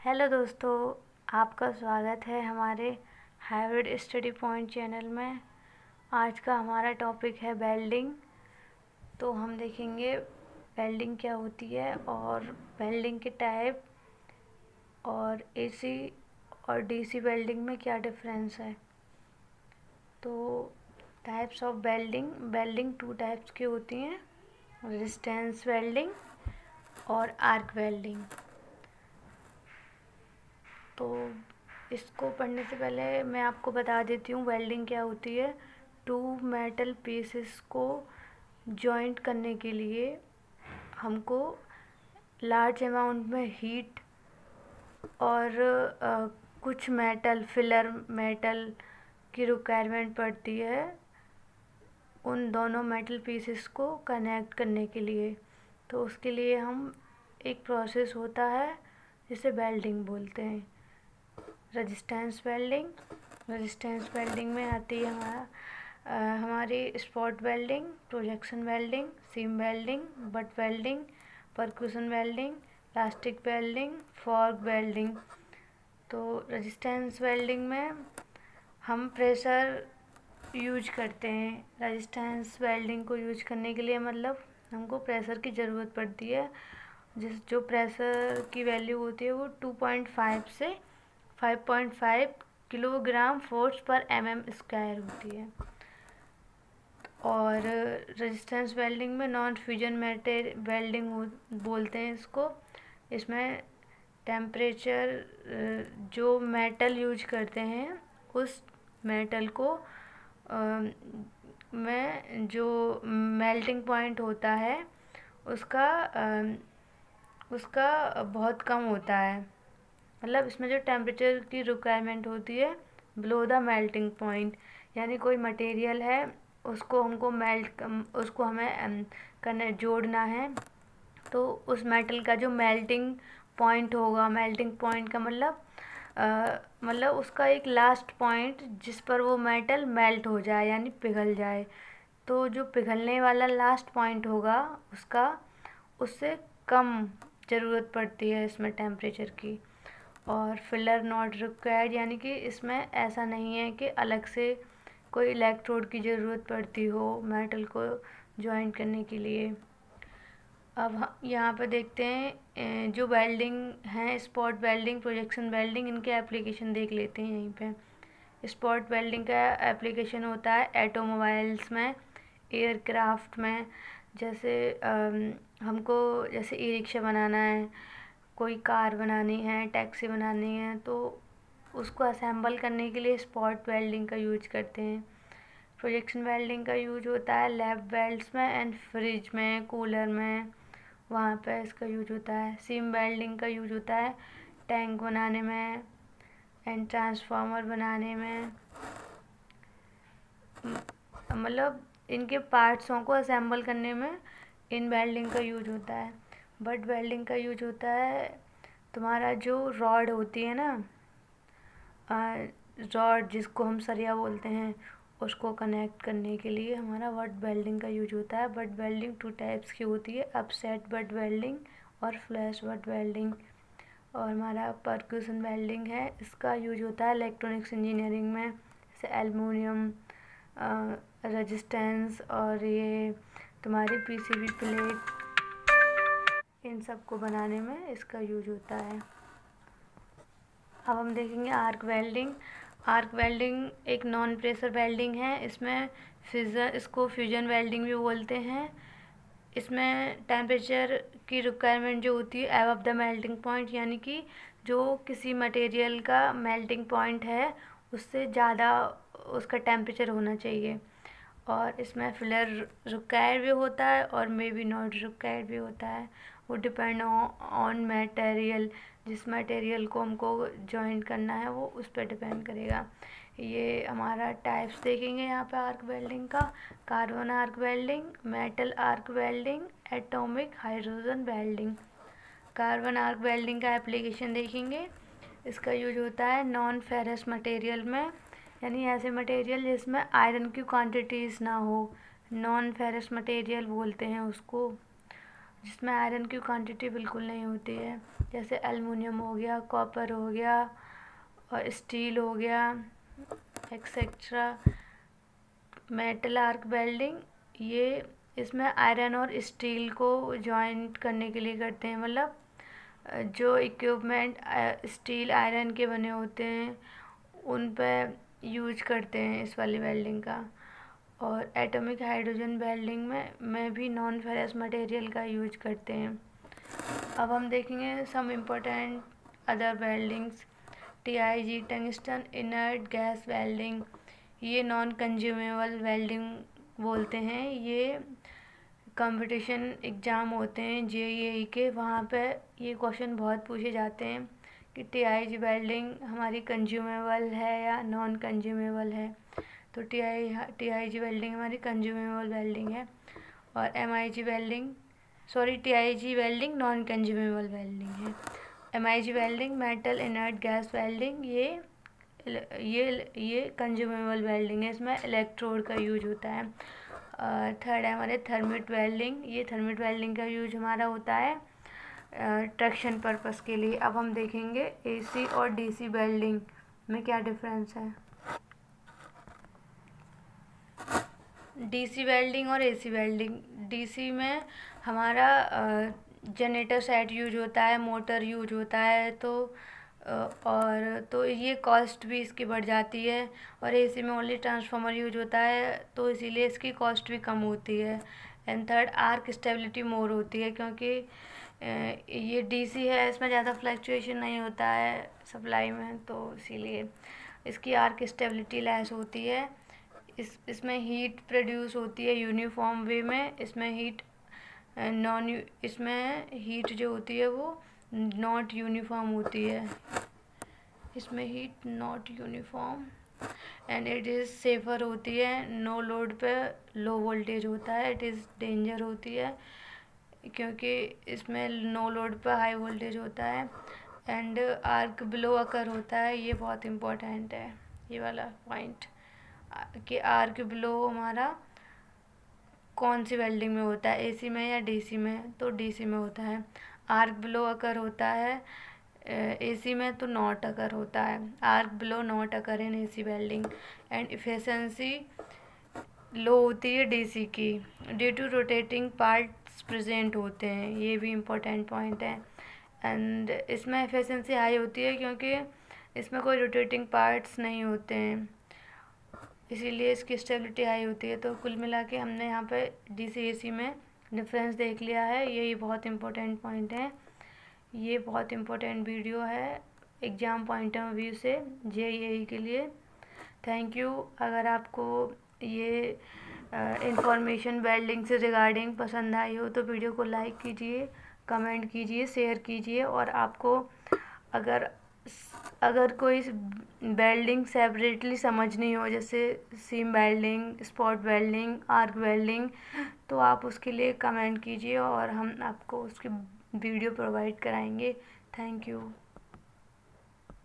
Hello दोस्तों, आपका स्वागत है हमारे हाइब्रिड स्टडी पॉइंट चैनल में। आज का हमारा टॉपिक है वेल्डिंग। तो हम देखेंगे वेल्डिंग क्या होती है और वेल्डिंग के टाइप और एसी और डीसी वेल्डिंग में क्या डिफरेंस है। तो types of welding welding two types की होती हैं, रेजिस्टेंस वेल्डिंग और आर्क वेल्डिंग। तो इसको पढ़ने से पहले मैं आपको बता देती हूँ वेल्डिंग क्या होती है। टू मेटल पीसेस को जॉइंट करने के लिए हमको लार्ज अमाउंट में हीट और कुछ मेटल फिलर मेटल की रिक्वायरमेंट पड़ती है उन दोनों मेटल पीसेस को कनेक्ट करने के लिए। तो उसके लिए हम एक प्रोसेस होता है जिसे वेल्डिंग बोलते हैं। रेजिस्टेंस वेल्डिंग में आती है हमारी spot welding, projection welding, seam welding, butt welding, percussion welding, plastic welding, fork welding. तो रेजिस्टेंस वेल्डिंग में हम प्रेशर यूज करते हैं। रेजिस्टेंस वेल्डिंग को यूज करने के लिए मतलब हमको प्रेशर की ज़रूरत पड़ती है, जो प्रेशर की वैल्यू होती है वो 2.5 से 5.5 किलोग्राम फोर्स पर mm² होती है। और रेजिस्टेंस वेल्डिंग में नॉन फ्यूजन मेटल वेल्डिंग बोलते हैं इसको। इसमें टेम्परेचर जो मेटल यूज करते हैं उस मेटल को में जो मेल्टिंग पॉइंट होता है उसका बहुत कम होता है। मतलब इसमें जो टेम्परेचर की रिक्वायरमेंट होती है बिलो द मेल्टिंग पॉइंट, यानी कोई मटेरियल है उसको हमें करने जोड़ना है। तो उस मेटल का जो मेल्टिंग पॉइंट होगा, मेल्टिंग पॉइंट का मतलब उसका एक लास्ट पॉइंट जिस पर वो मेटल मेल्ट हो जाए यानी पिघल जाए। तो जो पिघलने वाला लास्ट पॉइंट होगा उससे कम ज़रूरत पड़ती है इसमें टेम्परेचर की। और फिलर नॉट रिक्वायर्ड, यानी कि इसमें ऐसा नहीं है कि अलग से कोई इलेक्ट्रोड की ज़रूरत पड़ती हो मेटल को जॉइंट करने के लिए। अब यहाँ पर देखते हैं जो वेल्डिंग है, स्पॉट वेल्डिंग, प्रोजेक्शन वेल्डिंग, इनके एप्लीकेशन देख लेते हैं। यहीं पे स्पॉट वेल्डिंग का एप्लीकेशन होता है ऑटोमोबाइल्स में, एयरक्राफ्ट में। जैसे हमको जैसे ई रिक्शा बनाना है, कोई कार बनानी है, टैक्सी बनानी है, तो उसको असेंबल करने के लिए स्पॉट वेल्डिंग का यूज करते हैं। प्रोजेक्शन वेल्डिंग का यूज होता है लैब वेल्ड्स में एंड फ्रिज में, कूलर में, वहाँ पे इसका यूज होता है। सीम वेल्डिंग का यूज होता है टैंक बनाने में एंड ट्रांसफार्मर बनाने में। मतलब इनके पार्ट्सों को असेंबल करने में इन वेल्डिंग का यूज होता है। बट वेल्डिंग का यूज होता है तुम्हारा जो रॉड होती है ना, रॉड जिसको हम सरिया बोलते हैं, उसको कनेक्ट करने के लिए हमारा बट वेल्डिंग का यूज होता है। बट वेल्डिंग टू टाइप्स की होती है, अपसेट बट वेल्डिंग और फ्लैश बट वेल्डिंग। और हमारा परक्यूशन वेल्डिंग है, इसका यूज होता है इलेक्ट्रॉनिक्स इंजीनियरिंग में, जैसे एल्युमिनियम रेजिस्टेंस और ये तुम्हारी पीसीबी प्लेट, इन सब को बनाने में इसका यूज होता है। अब हम देखेंगे आर्क वेल्डिंग। आर्क वेल्डिंग एक नॉन प्रेशर वेल्डिंग है। इसको फ्यूजन वेल्डिंग भी बोलते हैं। इसमें टेम्परेचर की रिक्वायरमेंट जो होती है अबव द मेल्टिंग पॉइंट, यानी कि जो किसी मटेरियल का मेल्टिंग पॉइंट है उससे ज़्यादा उसका टेम्परेचर होना चाहिए। और इसमें फिलर रिक्वायर्ड भी होता है और मे बी नॉट रिक्वायर्ड भी होता है। वो डिपेंड ऑन मटेरियल, जिस मटेरियल को हमको जॉइंट करना है वो उस पर डिपेंड करेगा। ये हमारा टाइप्स देखेंगे यहाँ पे आर्क वेल्डिंग का। Carbon arc welding, metal arc welding, atomic hydrogen welding. Carbon arc welding का एप्लीकेशन देखेंगे। इसका यूज होता है नॉन फेरस मटेरियल में, यानी ऐसे मटेरियल जिसमें आयरन की क्वांटिटीज़ ना हो, नॉन फेरस मटेरियल बोलते हैं उसको। जिसमें आयरन की क्वांटिटी बिल्कुल नहीं होती है, जैसे एल्युमिनियम हो गया, कॉपर हो गया और स्टील हो गया एक्सेट्रा। मेटल आर्क वेल्डिंग, ये इसमें आयरन और स्टील को जॉइंट करने के लिए करते हैं, मतलब जो इक्विपमेंट स्टील आयरन के बने होते हैं उन पर यूज करते हैं इस वाली वेल्डिंग का। और एटॉमिक हाइड्रोजन वेल्डिंग में भी नॉन फेरस मटेरियल का यूज करते हैं। अब हम देखेंगे some important other weldings. TIG tungsten inert gas welding, ये नॉन कंज्यूमेबल वेल्डिंग बोलते हैं। ये कंपटीशन एग्ज़ाम होते हैं JEE के, वहाँ पे ये क्वेश्चन बहुत पूछे जाते हैं कि TIG वेल्डिंग हमारी कंज्यूमेबल है या नॉन कंज्यूमेबल है। तो TIG वेल्डिंग हमारी कंज्यूमेबल वेल्डिंग है। और TIG welding non consumable welding है। MIG welding metal inert gas welding, ये कंज्यूमेबल वेल्डिंग है, इसमें इलेक्ट्रोड का यूज होता है। थर्ड है हमारे थर्मिट वेल्डिंग, ये थर्मिट वेल्डिंग का यूज हमारा होता है ट्रैक्शन पर्पस के लिए। अब हम देखेंगे AC और DC वेल्डिंग में क्या डिफरेंस है। DC वेल्डिंग और AC वेल्डिंग, DC में हमारा जनरेटर सेट यूज होता है, मोटर यूज होता है, तो ये कॉस्ट भी इसकी बढ़ जाती है। और AC में ओनली ट्रांसफार्मर यूज होता है, तो इसीलिए इसकी कॉस्ट भी कम होती है। एंड थर्ड, आर्क स्टेबिलिटी मोर होती है, क्योंकि ये DC है, इसमें ज़्यादा फ्लक्चुएशन नहीं होता है सप्लाई में, तो इसीलिए इसकी आर्क स्टेबिलिटी लेस होती है। इसमें हीट प्रोड्यूस होती है यूनिफॉर्म वे में, इसमें हीट जो होती है वो नॉट यूनिफॉर्म होती है, इसमें heat not uniform. And it is safer होती है, नो लोड पे लो वोल्टेज होता है, इट इज़ डेंजर होती है क्योंकि इसमें नो लोड पे हाई वोल्टेज होता है। एंड आर्क बिलो अकर होता है, ये बहुत इम्पोर्टेंट है ये वाला पॉइंट कि आर्क बिलो हमारा कौन सी वेल्डिंग में होता है, AC में या DC में, तो DC में होता है। आर्क बिलो अकर होता है AC में, तो नॉट अकर होता है। Arc blow not occur in AC welding. And efficiency low होती है DC की, due to rotating parts present होते हैं, ये भी इम्पोर्टेंट पॉइंट है। एंड इसमें एफिशिएंसी हाई होती है क्योंकि इसमें कोई रोटेटिंग पार्ट्स नहीं होते हैं, इसीलिए इसकी स्टेबिलिटी हाई होती है। तो कुल मिला के हमने यहाँ पे DC AC में डिफरेंस देख लिया है, यही बहुत इम्पोर्टेंट पॉइंट है। ये बहुत इम्पोर्टेंट वीडियो है एग्ज़ाम पॉइंट ऑफ व्यू से JEE के लिए। Thank you. अगर आपको ये इंफॉर्मेशन वेल्डिंग से रिगार्डिंग पसंद आई हो तो वीडियो को लाइक कीजिए, कमेंट कीजिए, शेयर कीजिए। और आपको अगर कोई वेल्डिंग सेपरेटली समझनी हो, जैसे seam welding, spot welding, arc welding, तो आप उसके लिए कमेंट कीजिए और हम आपको उसकी वीडियो प्रोवाइड कराएंगे। Thank you.